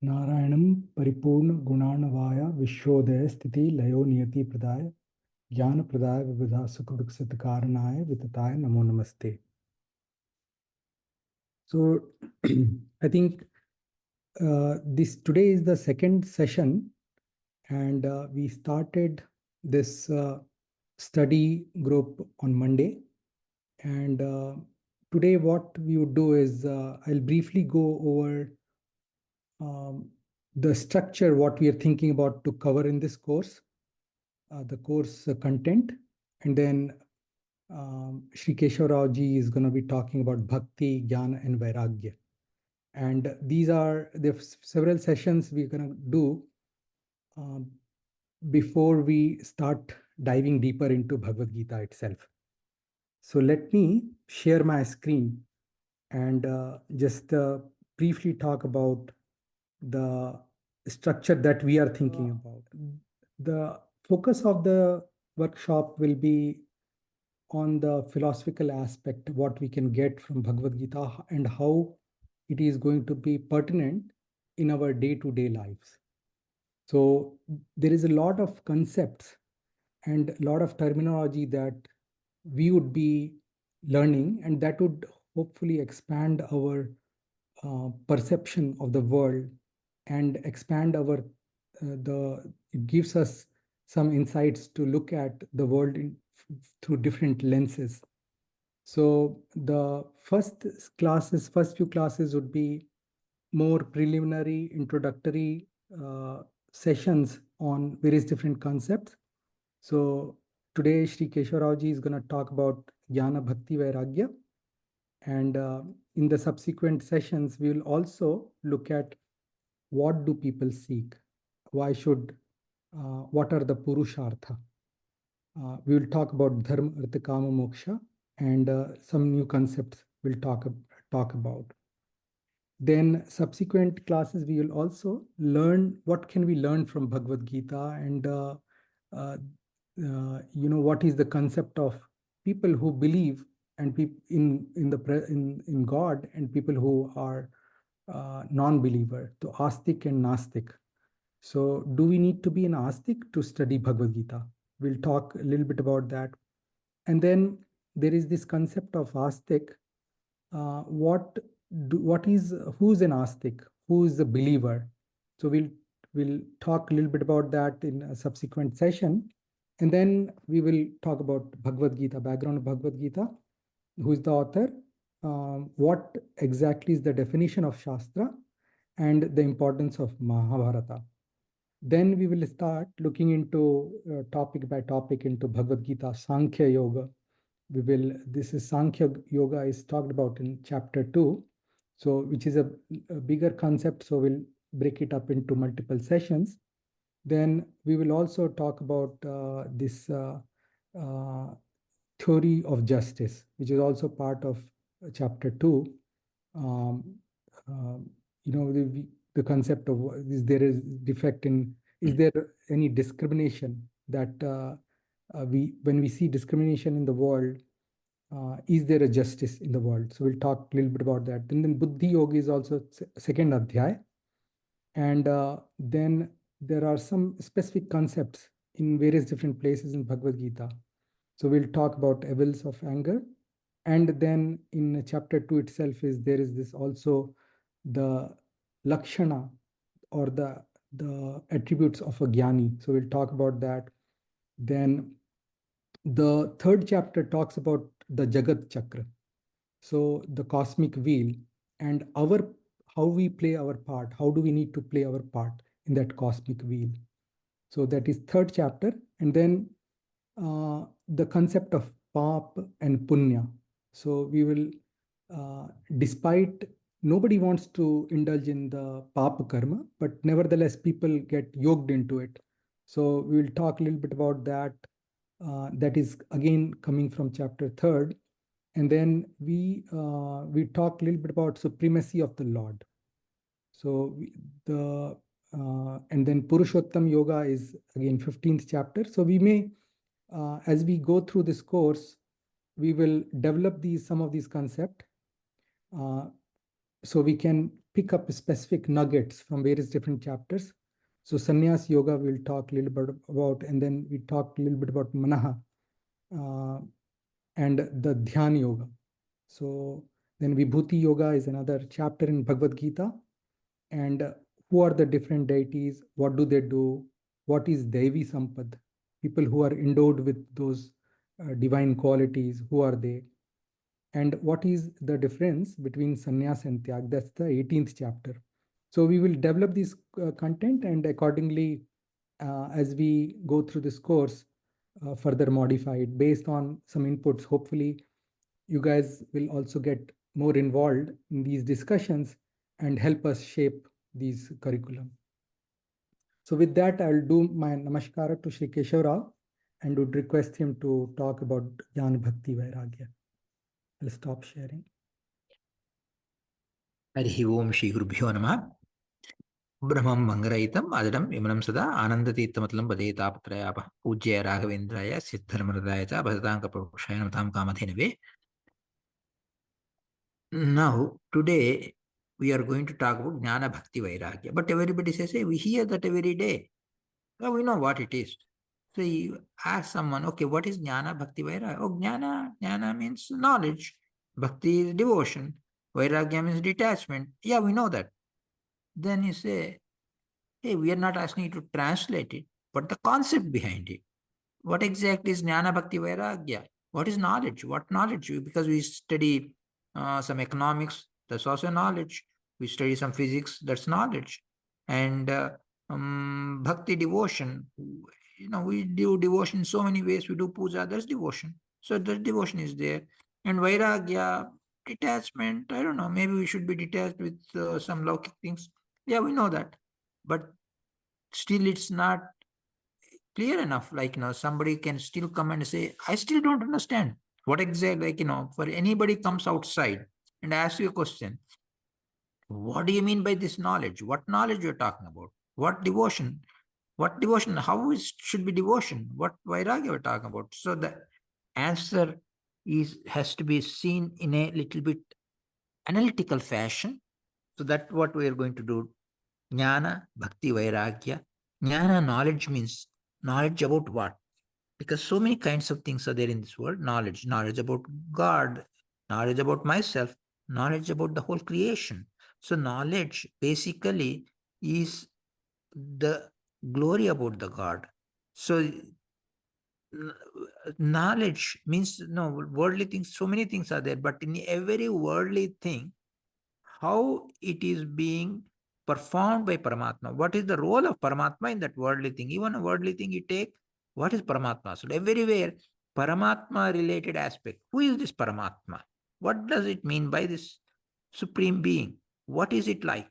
नारायणं परिपूर्ण गुणार्णवाय विश्वोदय स्थिति लयो नियति प्रदाय ज्ञान प्रदाय विविधा सुख दुख सत कारणाय वितताय नमो नमस्ते. So I think this today is the second session, and we started this study group on Monday. And today what we would do is I'll briefly go over the structure, what we are thinking about to cover in this course, the course content, and then Sri Keshav ji is going to be talking about Bhakti, Gyana, and Vairagya. And these are the several sessions we're going to do before we start diving deeper into Bhagavad Gita itself. So let me share my screen and just briefly talk about the structure that we are thinking about. The focus of the workshop will be on the philosophical aspect, what we can get from Bhagavad Gita and how it is going to be pertinent in our day-to-day lives. So there is a lot of concepts and a lot of terminology that we would be learning, and that would hopefully expand our perception of the world and expand our it gives us some insights to look at the world through different lenses. So the first few classes would be more preliminary, introductory sessions on various different concepts. So today, Sri Keshav ji is going to talk about Gyana, Bhakti, Vairagya. And in the subsequent sessions, we will also look at what do people seek? Why should, what are the Purushartha? We will talk about Dharma, Artha, Kama, Moksha, and some new concepts we'll talk about. Then subsequent classes, we will also learn what can we learn from Bhagavad Gita, and what is the concept of people who believe and in God, and people who are non-believer, to astik and nastik. So do we need to be an astik to study Bhagavad Gita? We'll talk a little bit about that. And then there is this concept of astik. Who's an astik? Who is a believer? So we'll talk a little bit about that in a subsequent session. And then we will talk about Bhagavad Gita, background of Bhagavad Gita, who is the author, what exactly is the definition of Shastra, and the importance of Mahabharata. Then we will start looking into topic by topic into Bhagavad Gita, Sankhya Yoga. This is Sankhya Yoga is talked about in chapter 2, so which is a bigger concept, so we'll break it up into multiple sessions. Then we will also talk about this theory of justice, which is also part of chapter 2. The concept of is there any discrimination that when we see discrimination in the world, is there a justice in the world? So we'll talk a little bit about that. And then Buddhi Yoga is also second adhyay. And then there are some specific concepts in various different places in Bhagavad Gita. So we'll talk about evils of anger. And then in chapter 2 itself there is this also the lakshana, or the attributes of a jnani. So we'll talk about that. Then the third chapter talks about the Jagat Chakra. So the cosmic wheel, and how we play our part, how do we need to play our part in that cosmic wheel. So that is third chapter. And then the concept of pap and punya. So we will, despite nobody wants to indulge in the papa karma, but nevertheless people get yoked into it. So we will talk a little bit about that. That is again coming from chapter 3rd. And then we talk a little bit about supremacy of the Lord. So and then Purushottam Yoga is again 15th chapter. So we may, as we go through this course, we will develop some of these concepts, so we can pick up specific nuggets from various different chapters. So Sannyas Yoga we'll talk a little bit about, and then we talked a little bit about Manaha and the Dhyan Yoga. So then Vibhuti Yoga is another chapter in Bhagavad Gita. And who are the different deities? What do they do? What is Devi Sampad? People who are endowed with those divine qualities, who are they? And what is the difference between sannyas and tyag? That's the 18th chapter. So we will develop this content, and accordingly, as we go through this course, further modify it based on some inputs. Hopefully, you guys will also get more involved in these discussions and help us shape these curriculum. So with that, I'll do my namaskara to Sri Keshav Rao and would request him to talk about Gyana Bhakti Vairagya. I'll stop sharing. Harihi Om Shri Gurubhyo Namaha. Brahmam Mangarayitam Adaram Imanam Sada Anandatirthamatlam Padetapatrayapa Ujjaya Raghavendraya Siddharmradayata Bhasatanka Prabhushayanamatam Kamathenave. Now, today, we are going to talk about Jnana Bhakti Vairagya. But everybody says, hey, we hear that every day. Well, we know what it is. So you ask someone, okay, what is Jnana Bhakti Vairagya? Oh, Jnana means knowledge. Bhakti is devotion. Vairagya means detachment. Yeah, we know that. Then you say, hey, we are not asking you to translate it, but the concept behind it. What exactly is Jnana Bhakti Vairagya? What is knowledge? What knowledge? Because we study some economics, that's also knowledge. We study some physics, that's knowledge. And bhakti devotion, we do devotion in so many ways. We do puja, that's devotion. So that devotion is there. And Vairagya, detachment, I don't know, maybe we should be detached with some Laukic things. Yeah, we know that. But still it's not clear enough. Like, somebody can still come and say, I still don't understand what exactly, for anybody comes outside and asks you a question, what do you mean by this knowledge? What knowledge you're talking about? What devotion? What devotion? How should be devotion? What vairagya we're talking about? So the answer has to be seen in a little bit analytical fashion. So that's what we are going to do. Jnana, Bhakti, Vairagya. Jnana, knowledge means knowledge about what? Because so many kinds of things are there in this world. Knowledge about God, knowledge about myself, knowledge about the whole creation. So knowledge basically is the glory about the God. So knowledge means worldly things, so many things are there, but in every worldly thing, how it is being performed by Paramatma. What is the role of Paramatma in that worldly thing? Even a worldly thing you take, what is Paramatma? So everywhere, Paramatma related aspect. Who is this Paramatma? What does it mean by this supreme being? What is it like?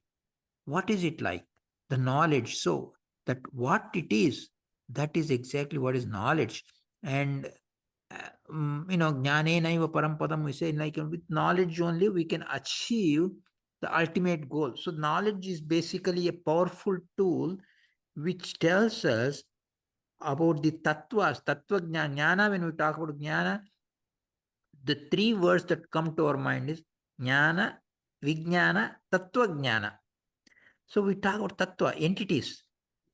What is it like? The knowledge. So that what it is, that is exactly what is knowledge. And jnanena eva parampadam, we say, like, with knowledge only we can achieve the ultimate goal. So knowledge is basically a powerful tool which tells us about the tattvas, tattva jnana. When we talk about jnana, the three words that come to our mind is jnana, vijnana, tattva jnana. So we talk about tattva, entities.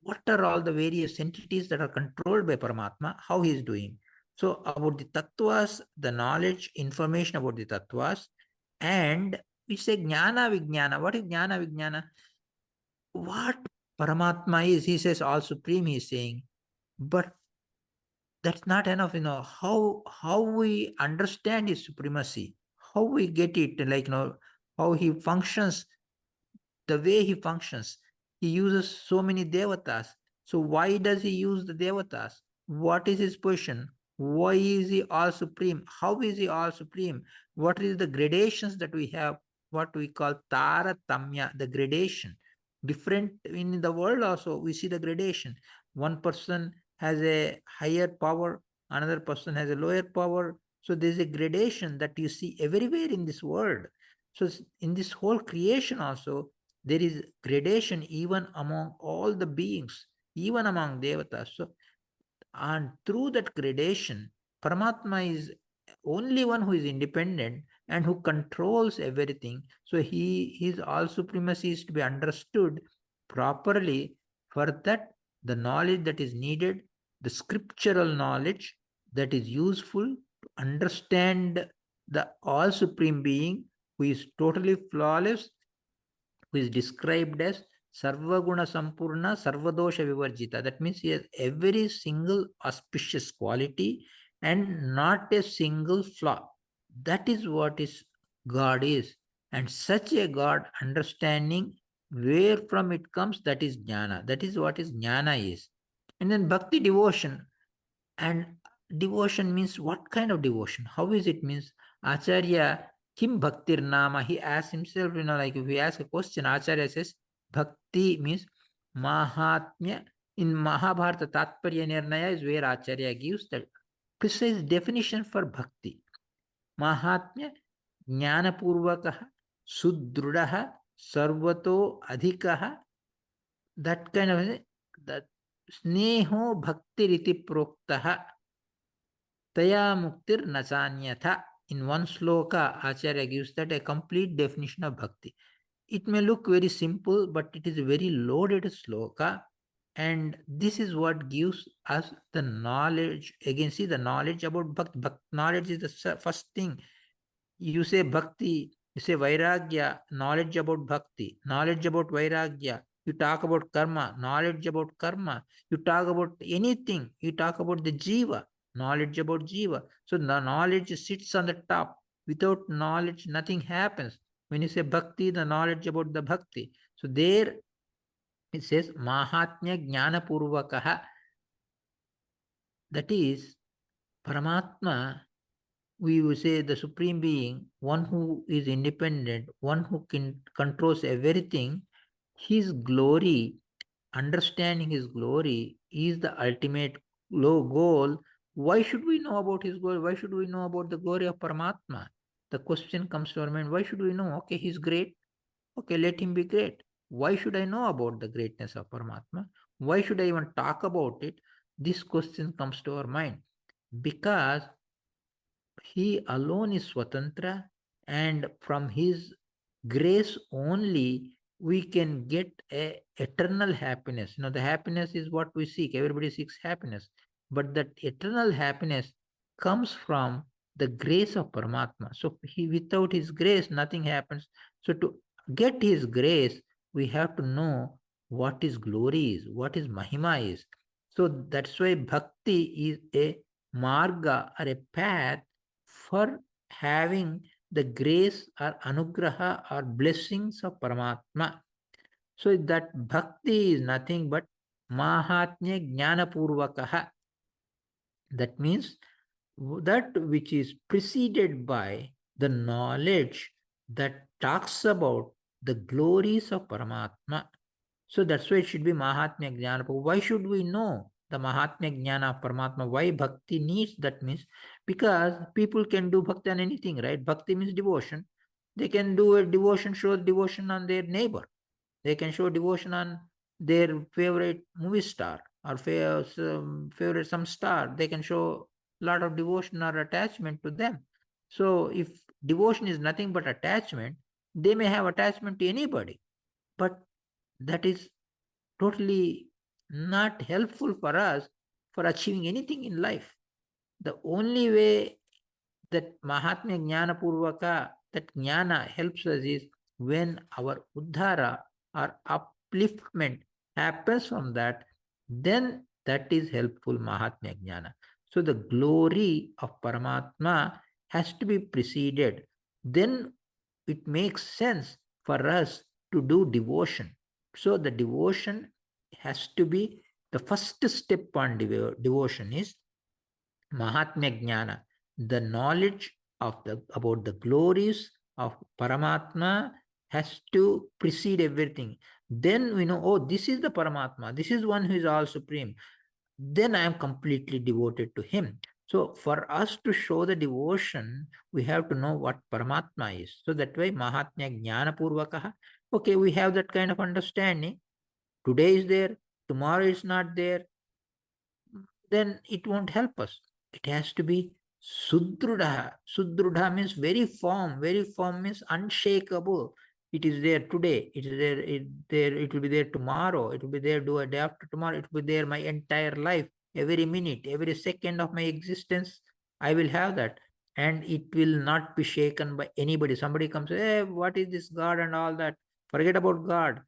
What are all the various entities that are controlled by Paramatma, how he is doing? So about the tattvas, the knowledge, information about the tattvas, and we say jnana vijnana. What is jnana vijnana? What Paramatma is, he says all supreme, he is saying, but that's not enough. How we understand his supremacy, how we get it, like, how he functions, the way he functions. He uses so many devatas. So why does he use the devatas? What is his position? Why is he all supreme? How is he all supreme? What is the gradations that we have? What we call taratamya, the gradation. Different in the world also, we see the gradation. One person has a higher power, another person has a lower power. So there's a gradation that you see everywhere in this world. So in this whole creation also, there is gradation even among all the beings, even among devatas. So, and through that gradation, Paramatma is only one who is independent, and who controls everything. So his all supremacy is to be understood properly. For that, the knowledge that is needed, the scriptural knowledge that is useful to understand the all supreme being who is totally flawless, who is described as Sarvaguna Sampurna Sarvadosha Vivarjita. That means he has every single auspicious quality and not a single flaw. That is what is God is. And such a God understanding where from it comes, that is jnana. That is what is jnana is. And then bhakti, devotion. And devotion means what kind of devotion? How is it means? Acharya, Kim Bhaktir Nama, he asks himself, like if we ask a question, Acharya says, Bhakti means Mahatmya. In Mahabharata, Tatparya Nirnaya is where Acharya gives the precise definition for Bhakti. Mahatmya, Jnana Purvakaha, Sudrudaha, Sarvato Adhikaha, that kind of that Sneho Bhakti Riti Proktaha. Taya muktir nachanyatha. In one sloka, Acharya gives that a complete definition of bhakti. It may look very simple, but it is a very loaded sloka. And this is what gives us the knowledge. Again, see the knowledge about bhakti. Knowledge is the first thing. You say bhakti, you say Vairagya, knowledge about bhakti, knowledge about Vairagya. You talk about karma, knowledge about karma. You talk about anything, you talk about the jiva, knowledge about jiva. So the knowledge sits on the top. Without knowledge, nothing happens. When you say bhakti, the knowledge about the bhakti. So there it says Mahatmya Jnana Purvakaha. That is Paramatma, we will say the supreme being, one who is independent, one who controls everything. His glory, understanding his glory is the ultimate goal. Why should we know about his glory? Why should we know about the glory of Paramatma? The question comes to our mind, why should we know? Okay, he's great. Okay, let him be great. Why should I know about the greatness of Paramatma? Why should I even talk about it? This question comes to our mind because he alone is Swatantra, and from his grace only we can get a eternal happiness. The happiness is what we seek. Everybody seeks happiness. But that eternal happiness comes from the grace of Paramatma. So without his grace, nothing happens. So to get his grace, we have to know what his glory is, what his Mahima is. So that's why bhakti is a marga or a path for having the grace or anugraha or blessings of Paramatma. So that bhakti is nothing but Mahatmya Jnana Purvakaha. That means that which is preceded by the knowledge that talks about the glories of Paramatma. So that's why it should be Mahatmya Jnana. Why should we know the Mahatmya Jnana of Paramatma? Why bhakti needs that means? Because people can do bhakti on anything, right? Bhakti means devotion. They can do a devotion, show devotion on their neighbor. They can show devotion on their favorite movie star or favorite some star. They can show a lot of devotion or attachment to them. So if devotion is nothing but attachment, they may have attachment to anybody. But that is totally not helpful for us for achieving anything in life. The only way that Mahatmya Jnana Purvaka, that Jnana helps us is when our Uddhara or upliftment happens from that, then that is helpful Mahatmya Jnana. So the glory of Paramatma has to be preceded. Then it makes sense for us to do devotion. So the devotion has to be the first step on devotion is Mahatmya Jnana, the knowledge of about the glories of Paramatma has to precede everything. Then we know, oh, this is the Paramatma, this is one who is all supreme. Then I am completely devoted to him. So for us to show the devotion, we have to know what Paramatma is. So that way, Mahatmya Jnana Purvakaha. Okay, we have that kind of understanding. Today is there, tomorrow is not there, then it won't help us. It has to be Sudrudha. Sudrudha means very firm. Very firm means unshakable. It is there today. It is there. It will be there tomorrow. It will be there do a day after tomorrow. It will be there my entire life. Every minute, every second of my existence, I will have that. And it will not be shaken by anybody. Somebody comes, hey, what is this God and all that? Forget about God.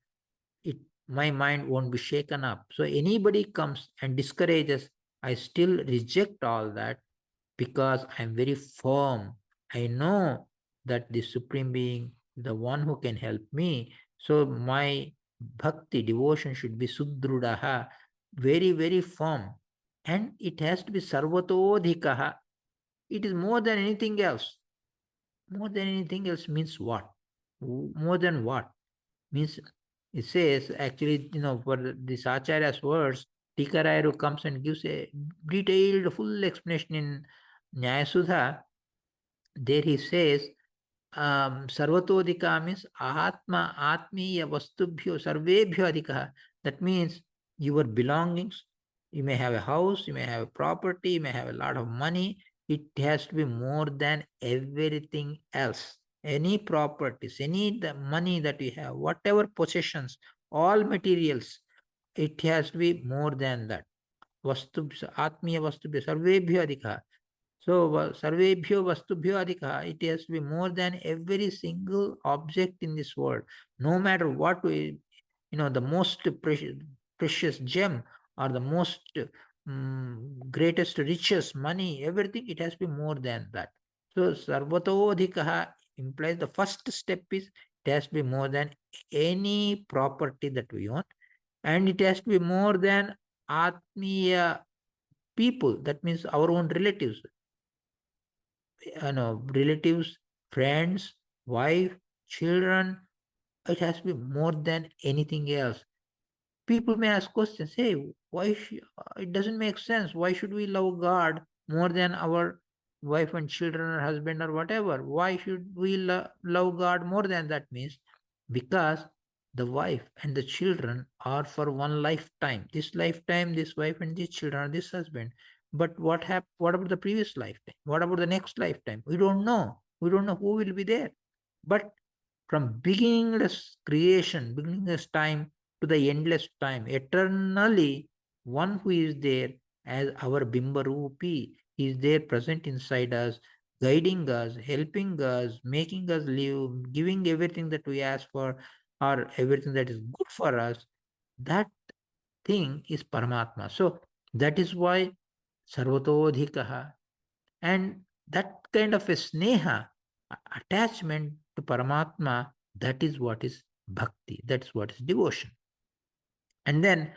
It My mind won't be shaken up. So anybody comes and discourages, I still reject all that because I'm very firm. I know that the Supreme Being, the one who can help me. So my bhakti, devotion should be sudrudaha, very, very firm. And it has to be sarvatodhikaha. It is more than anything else. More than anything else means what? More than what? Means it says actually, for this Acharya's words, Tikarayaru comes and gives a detailed, full explanation in Nyayasudha. There he says, Sarvatodika means Atma, Atmiya Vastubhyo, Sarvebhyo Adhika. That means your belongings. You may have a house, you may have a property, you may have a lot of money. It has to be more than everything else. Any properties, any the money that you have, whatever possessions, all materials, it has to be more than that. Vastubhyo, Atmiya Vastubhyo, Sarvebhyo Adhika. So, sarvebhyo vastubhyo adhika, it has to be more than every single object in this world. No matter what the most precious gem or the most greatest riches, money, everything, it has to be more than that. So, sarvatodhikaha implies the first step is it has to be more than any property that we own. And it has to be more than atmiya people, that means our own relatives, relatives, friends, wife, children. It has to be more than anything else. People may ask questions. Hey, it doesn't make sense. Why should we love God more than our wife and children or husband or whatever? Why should we love God more than that? Means because the wife and the children are for one lifetime. This lifetime, this wife and these children are this husband. But what about the previous lifetime? What about the next lifetime? We don't know. We don't know who will be there. But from beginningless creation, beginningless time to the endless time, eternally, one who is there as our Bimbarupi, he is there present inside us, guiding us, helping us, making us live, giving everything that we ask for, or everything that is good for us. That thing is Paramatma. So that is why Sarvatodhikaha. And that kind of a sneha, attachment to Paramatma, that is what is bhakti. That's what is devotion. And then,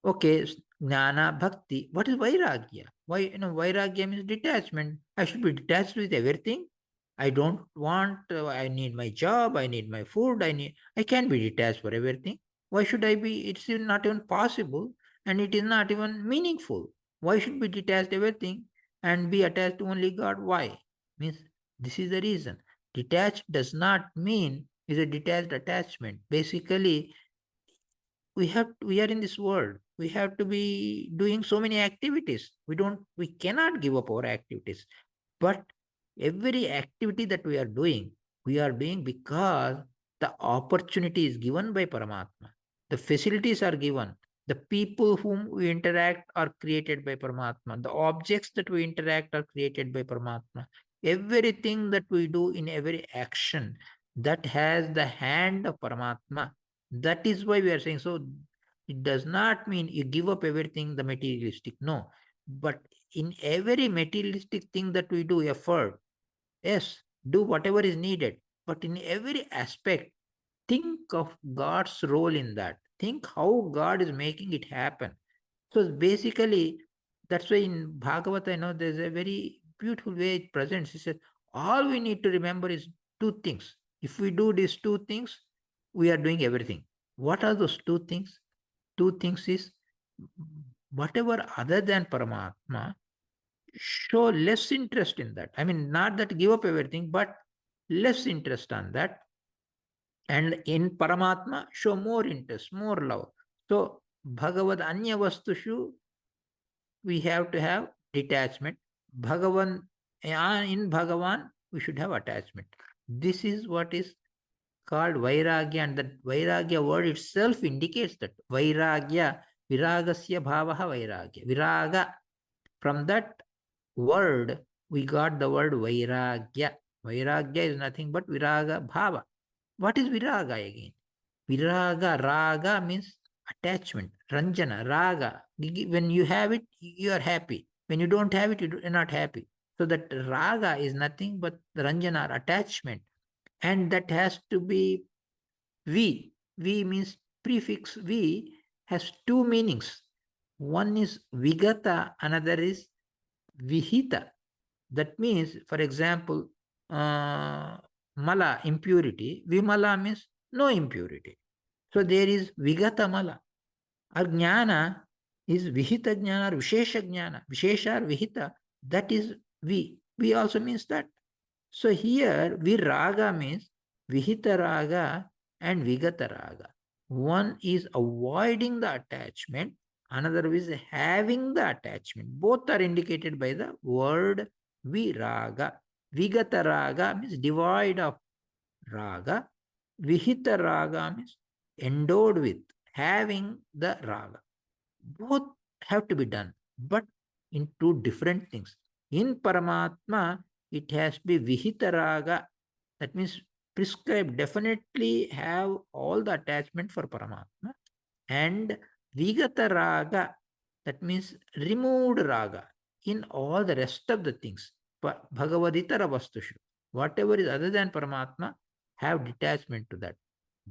okay, jnana, bhakti. What is vairagya? Why, vairagya means detachment. I should be detached with everything. I don't want, I need my job, I need my food, I can be detached for everything. Why should I be? It's not even possible and it is not even meaningful. Why should be detached everything and be attached to only God? Why? Means this is the reason. Detached does not mean is a detached attachment. Basically, we are in this world, we have to be doing so many activities, we cannot give up our activities, but every activity that we are doing because the opportunity is given by Paramatma, the facilities are given, the people whom we interact are created by Paramatma, the objects that we interact are created by Paramatma. Everything that we do in every action that has the hand of Paramatma, that is why we are saying so. It does not mean you give up everything the materialistic. No. But in every materialistic thing that we do, effort, yes, do whatever is needed. But in every aspect, think of God's role in that. Think how God is making it happen. So basically, that's why in Bhagavata, there's a very beautiful way it presents. He said, all we need to remember is two things. If we do these two things, we are doing everything. What are those two things? Two things is whatever other than Paramatma, show less interest in that. I mean, not that give up everything, but less interest on that. And in Paramatma, show more interest, more love. So, Bhagavad Anya Vastushu, we have to have detachment. Bhagavan in Bhagavan, we should have attachment. This is what is called Vairagya, and that Vairagya word itself indicates that Vairagya, Viragasya Bhavaha Vairagya. Viraga, from that word, we got the word Vairagya. Vairagya is nothing but Viraga Bhava. What is Viraga again? Viraga, Raga means attachment. Ranjana, Raga. When you have it, you are happy. When you don't have it, you are not happy. So that Raga is nothing but Ranjana, attachment. And that has to be V. V means prefix V has two meanings. One is Vigata, another is Vihita. That means, for example, Mala, impurity. Vimala means no impurity. So there is Vigata Mala. Our Jnana is Vihita Jnana or Vishesha Jnana. Vishesha or Vihita, that is V. V also means that. So here, Viraga means Vihita Raga and Vigata Raga. One is avoiding the attachment, another is having the attachment. Both are indicated by the word Viraga. Vigata Raga means devoid of Raga. Vihita Raga means endowed with, having the Raga. Both have to be done, but in two different things. In Paramatma, it has to be Vihita Raga. That means prescribed, definitely have all the attachment for Paramatma. And Vigata Raga, that means removed Raga in all the rest of the things. Bhagavaditara Vastushu. Whatever is other than Paramatma, have detachment to that.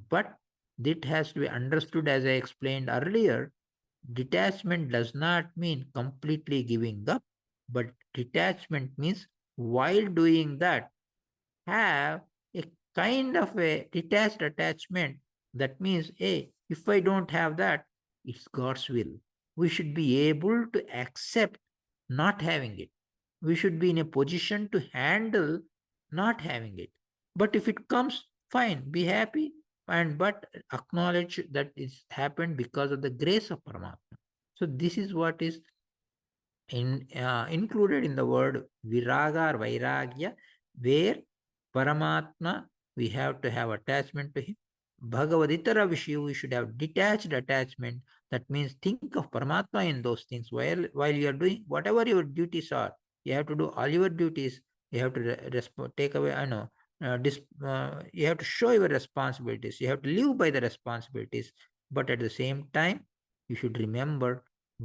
But it has to be understood, as I explained earlier. Detachment does not mean completely giving up, but detachment means while doing that, have a kind of a detached attachment. That means, hey, if I don't have that, it's God's will. We should be able to accept not having it. We should be in a position to handle not having it. But if it comes, fine, be happy, and but acknowledge that it's happened because of the grace of Paramatma. So this is what is included in the word Viraga or Vairagya, where Paramatma, we have to have attachment to him. Bhagavaditara Vishu, we should have detached attachment. That means think of Paramatma in those things while you are doing whatever your duties are. You have to do all your duties. You have to take away, I know, you have to show your responsibilities. You have to live by the responsibilities. But at the same time, you should remember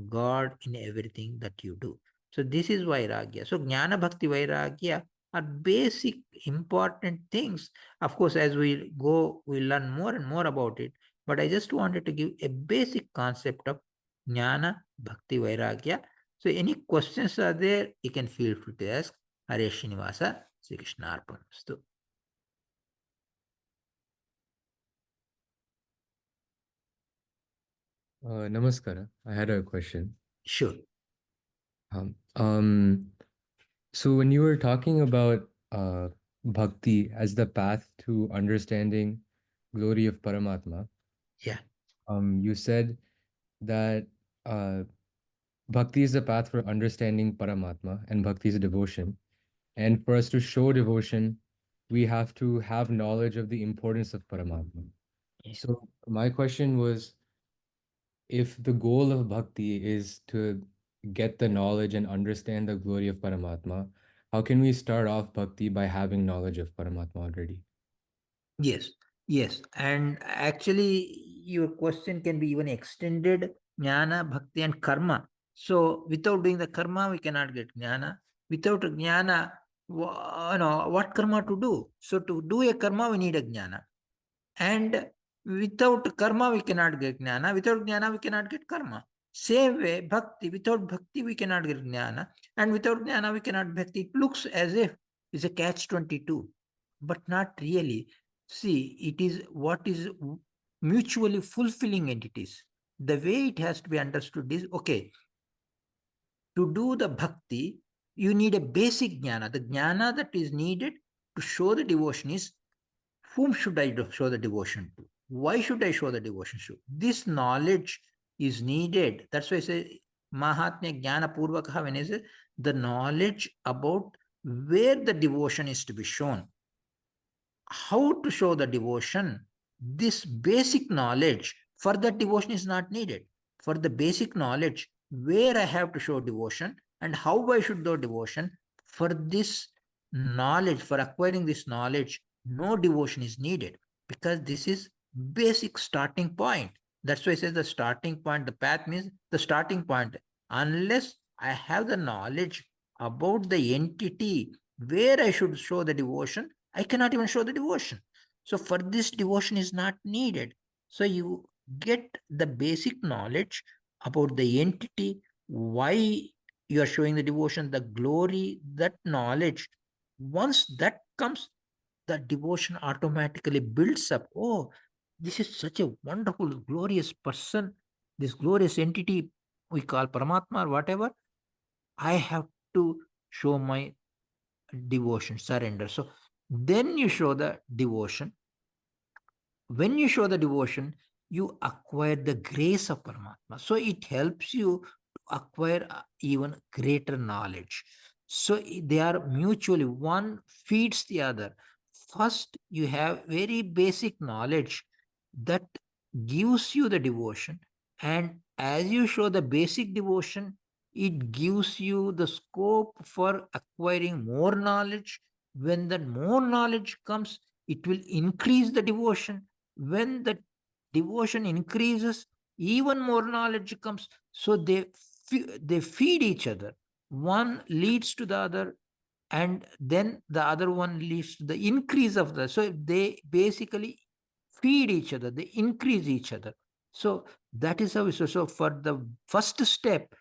God in everything that you do. So this is Vairagya. So Jnana Bhakti Vairagya are basic important things. Of course, as we go, we learn more and more about it. But I just wanted to give a basic concept of Jnana Bhakti Vairagya. So any questions are there, you can feel free to ask. Hare Srinivasa, Sri Krishna Arpanastu. Namaskara. I had a question. Sure. Um, um, so when you were talking about bhakti as the path to understanding glory of Paramatma, Yeah. you said that uh, bhakti is the path for understanding Paramatma, and bhakti is a devotion. And for us to show devotion, we have to have knowledge of the importance of Paramatma. Yeah. So my question was, if the goal of bhakti is to get the knowledge and understand the glory of Paramatma, how can we start off bhakti by having knowledge of Paramatma already? Yes, yes. And actually, your question can be even extended jnana, bhakti, and karma. So, without doing the karma, we cannot get jnana. Without jnana, what karma to do? So, to do a karma, we need a jnana. And without karma, we cannot get jnana. Without jnana, we cannot get karma. Same way, bhakti, without bhakti, we cannot get jnana. And without jnana, we cannot bhakti. It looks as if it's a catch 22, but not really. See, it is what is mutually fulfilling entities. The way it has to be understood is okay, to do the bhakti, you need a basic jnana. The jnana that is needed to show the devotion is whom should I show the devotion to? Why should I show the devotion to? This knowledge is needed. That's why I say Mahatmya Jnana Purvakaha, when I say the knowledge about where the devotion is to be shown. How to show the devotion? This basic knowledge for that devotion is not needed. For the basic knowledge, where I have to show devotion and how I should do devotion, for this knowledge, for acquiring this knowledge, no devotion is needed, because this is basic starting point. That's why I say the starting point, the path means the starting point. Unless I have the knowledge about the entity where I should show the devotion, I cannot even show the devotion. So for this, devotion is not needed. So you get the basic knowledge about the entity, why you are showing the devotion, the glory, that knowledge. Once that comes, the devotion automatically builds up. Oh, this is such a wonderful, glorious person, this glorious entity we call Paramatma or whatever. I have to show my devotion, surrender. So then you show the devotion. When you show the devotion, you acquire the grace of Paramatma. So it helps you to acquire even greater knowledge. So they are mutually, one feeds the other. First, you have very basic knowledge that gives you the devotion. And as you show the basic devotion, it gives you the scope for acquiring more knowledge. When that more knowledge comes, it will increase the devotion. When the devotion increases, even more knowledge comes. So they feed each other. One leads to the other, and then the other one leads to the increase of the. So they basically feed each other, they increase each other. So that is how. So for the first step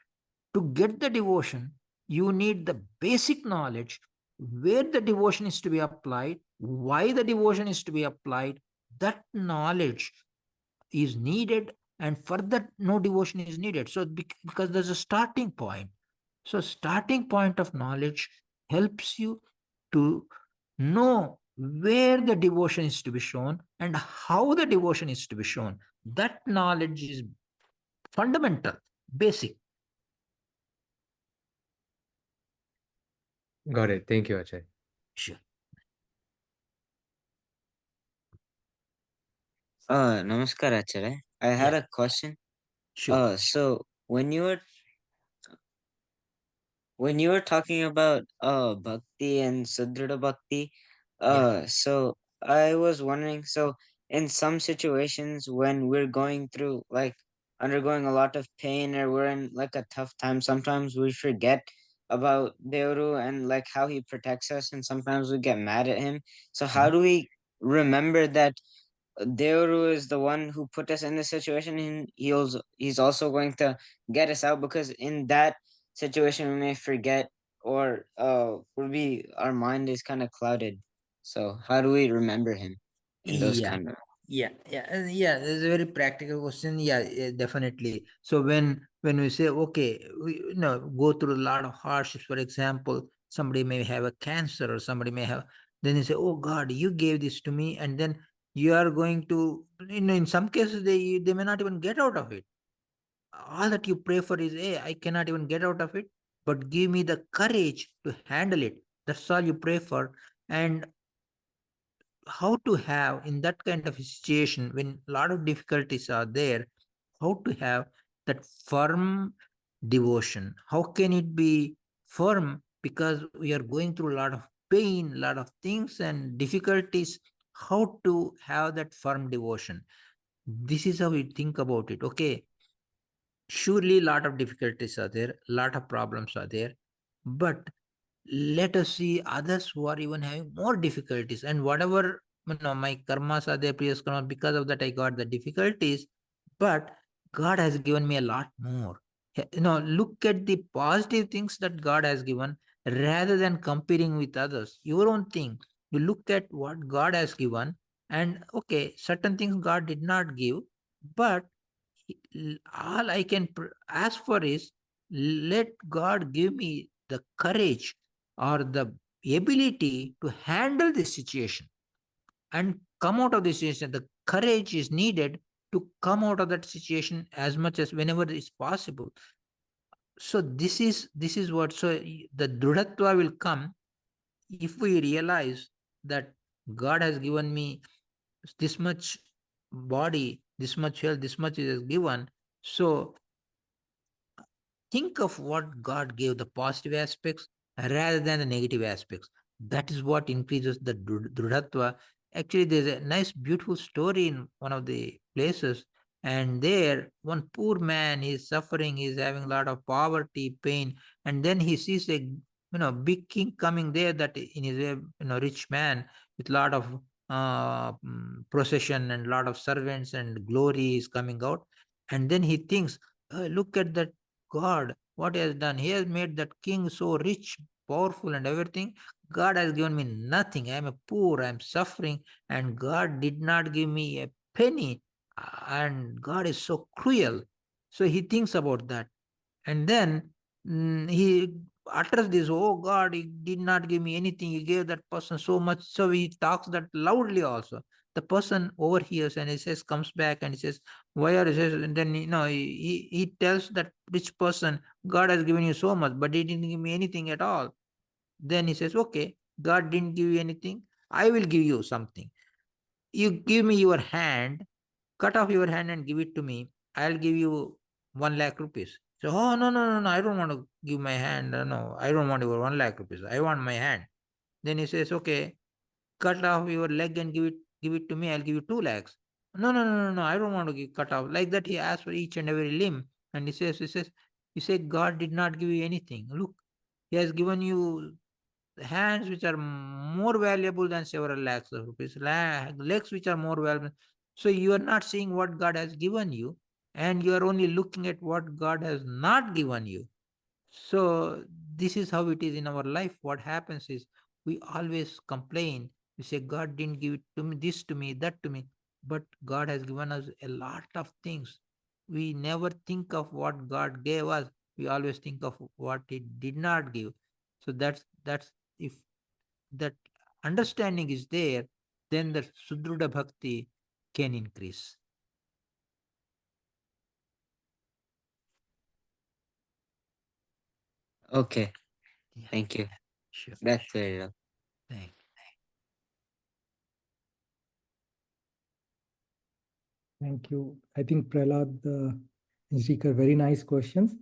to get the devotion, you need the basic knowledge where the devotion is to be applied, why the devotion is to be applied. That knowledge is needed, and for that, no devotion is needed. So, because there's a starting point. So, starting point of knowledge helps you to know where the devotion is to be shown and how the devotion is to be shown. That knowledge is fundamental, basic. Got it. Thank you, Achay. Sure. Namaskar, Acharya. I had Yeah. a question. Sure. So when you were talking about bhakti and sudhrita bhakti, Yeah. so I was wondering, so in some situations when we're going through like undergoing a lot of pain or we're in like a tough time, sometimes we forget about Deoru and like how he protects us, and sometimes we get mad at him. So how do we remember that Deoru is the one who put us in this situation, and he's also going to get us out, because in that situation we may forget, or would be our mind is kind of clouded. So how do we remember him in those Yeah. kind of? Yeah. It's a very practical question. Yeah, definitely. So when we say, okay, we go through a lot of hardships. For example, somebody may have a cancer, or somebody may have. Then you say, oh God, you gave this to me, and then you are going to, in some cases they may not even get out of it. All that you pray for is, hey, I cannot even get out of it, but give me the courage to handle it. That's all you pray for. And how to have in that kind of a situation when a lot of difficulties are there, how to have that firm devotion. How can it be firm? Because we are going through a lot of pain, a lot of things and difficulties. How to have that firm devotion? This is how we think about it. Okay, surely a lot of difficulties are there, a lot of problems are there, but let us see others who are even having more difficulties, and whatever my karmas are there, previous karmas, because of that I got the difficulties, but God has given me a lot more. Look at the positive things that God has given rather than comparing with others. Your own thing, you look at what God has given, and okay, certain things God did not give, but all I can ask for is, let God give me the courage or the ability to handle this situation and come out of this situation. The courage is needed to come out of that situation as much as whenever is possible. So this is what, so the drudatva will come if we realize that God has given me this much body, this much health, this much is given, so think of what God gave, the positive aspects rather than the negative aspects. That is what increases the drudhatva. Actually, there's a nice, beautiful story in one of the places, and there, one poor man is suffering, he's having a lot of poverty, pain, and then he sees a big king coming there, that in his way, rich man with lot of procession and lot of servants and glory is coming out, and then he thinks, look at that God, what he has done? He has made that king so rich, powerful, and everything. God has given me nothing. I am a poor, I am suffering, and God did not give me a penny. And God is so cruel. So he thinks about that. And then he utters this, oh God, he did not give me anything. He gave that person so much. So he talks that loudly also. The person overhears and he says, comes back and he says, why are you says, and then he tells that rich person, God has given you so much, but he didn't give me anything at all. Then he says, okay, God didn't give you anything. I will give you something. You give me your hand, cut off your hand and give it to me. I'll give you 1 lakh rupees. So, oh, no, no, no, no, I don't want to give my hand. No, I don't want your 1 lakh rupees. I want my hand. Then he says, okay, cut off your leg and give it to me. I'll give you 2 lakhs. No, no, no, no, no, I don't want to cut off. Like that, he asks for each and every limb. And you say, God did not give you anything. Look, he has given you hands which are more valuable than several lakhs of rupees, legs which are more valuable. So you are not seeing what God has given you, and you are only looking at what God has not given you. So this is how it is in our life. What happens is we always complain. We say, God didn't give it to me, this to me, that to me. But God has given us a lot of things. We never think of what God gave us. We always think of what He did not give. So that's if that understanding is there, then the Sudruda Bhakti can increase. Okay, Yeah, thank you. sure. That's very well. Thank Thank you. I think Prahlad and Shrikar, very nice questions.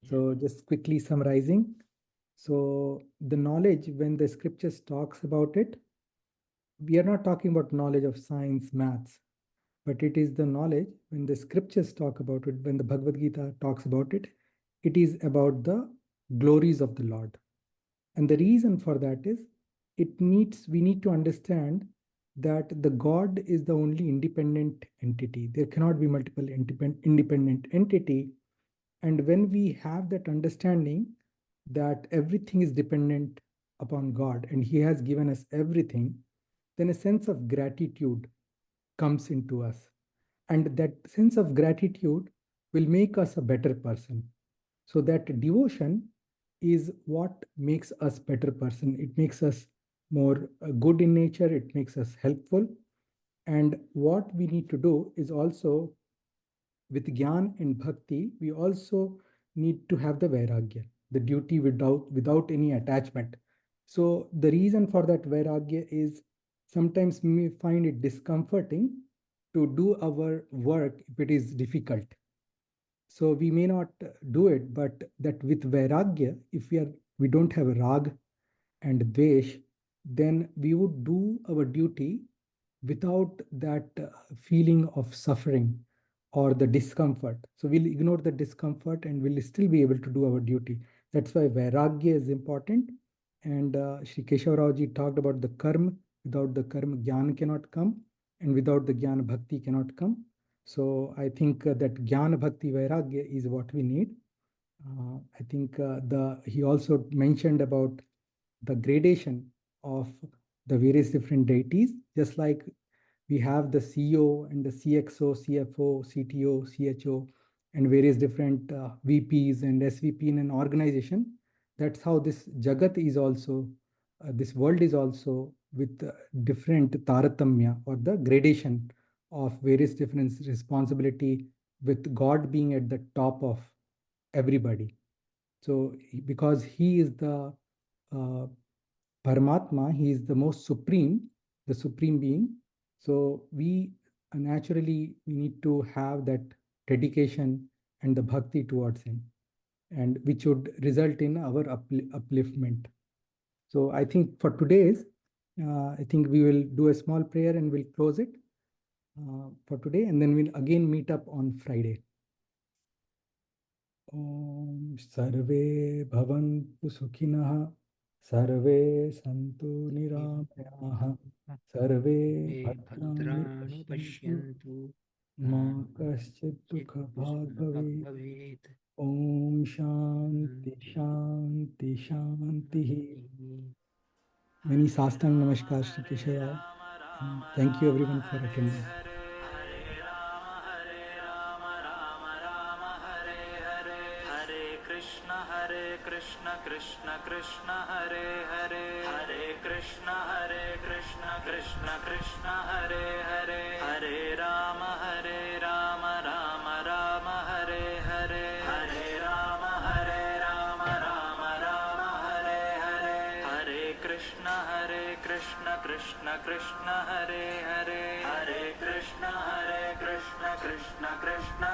So just quickly summarizing. So the knowledge, when the scriptures talks about it, we are not talking about knowledge of science, maths, but it is the knowledge when the scriptures talk about it, when the Bhagavad Gita talks about it, it is about the glories of the Lord. And the reason for that is we need to understand that the God is the only independent entity. There cannot be multiple independent entity. And when we have that understanding that everything is dependent upon God and He has given us everything, then a sense of gratitude comes into us. And that sense of gratitude will make us a better person. So that devotion is what makes us better person. It makes us more good in nature. It makes us helpful. And what we need to do is also with Gyan and Bhakti, we also need to have the Vairagya, the duty without any attachment. So the reason for that Vairagya is sometimes we find it discomforting to do our work if it is difficult. So we may not do it, but that with Vairagya, if we don't have rag and dvesh, then we would do our duty without that feeling of suffering or the discomfort. So we'll ignore the discomfort and we'll still be able to do our duty. That's why Vairagya is important. And Sri Keshavarao talked about the karma. Without the karma, Gyana cannot come. And without the Gyana, Bhakti cannot come. So I think that Gyana Bhakti Vairagya is what we need. I think he also mentioned about the gradation of the various different deities, just like we have the CEO and the CXO, CFO, CTO, CHO, and various different VPs and SVP in an organization. That's how this Jagat is also, this world is also with different taratamya or the gradation of various different responsibility, with God being at the top of everybody. So because he is the Paramatma, he is the most supreme, the supreme being. So we naturally we need to have that dedication and the bhakti towards him, and which would result in our upliftment. So I think for today's, I think we will do a small prayer and we'll close it for today, and then we'll again meet up on Friday. Om Sarve Bhavantu Sukhinah, Sarve Santu Niramayah, Sarve Bhadrani Pashyantu, Ma Kaschit Dukha Bhag Bhavet. Om Shanti Shanti Shanti. Many Sastang Namaskar Shri Keshaya. And thank you everyone for attending. Hare Krishna Krishna Krishna Hare Hare Hare Krishna Krishna Krishna Hare Hare Hare Rama Rama Rama Hare Hare Hare Rama Rama Rama Hare Hare Hare Krishna Krishna Krishna Hare Hare Hare Krishna Krishna Krishna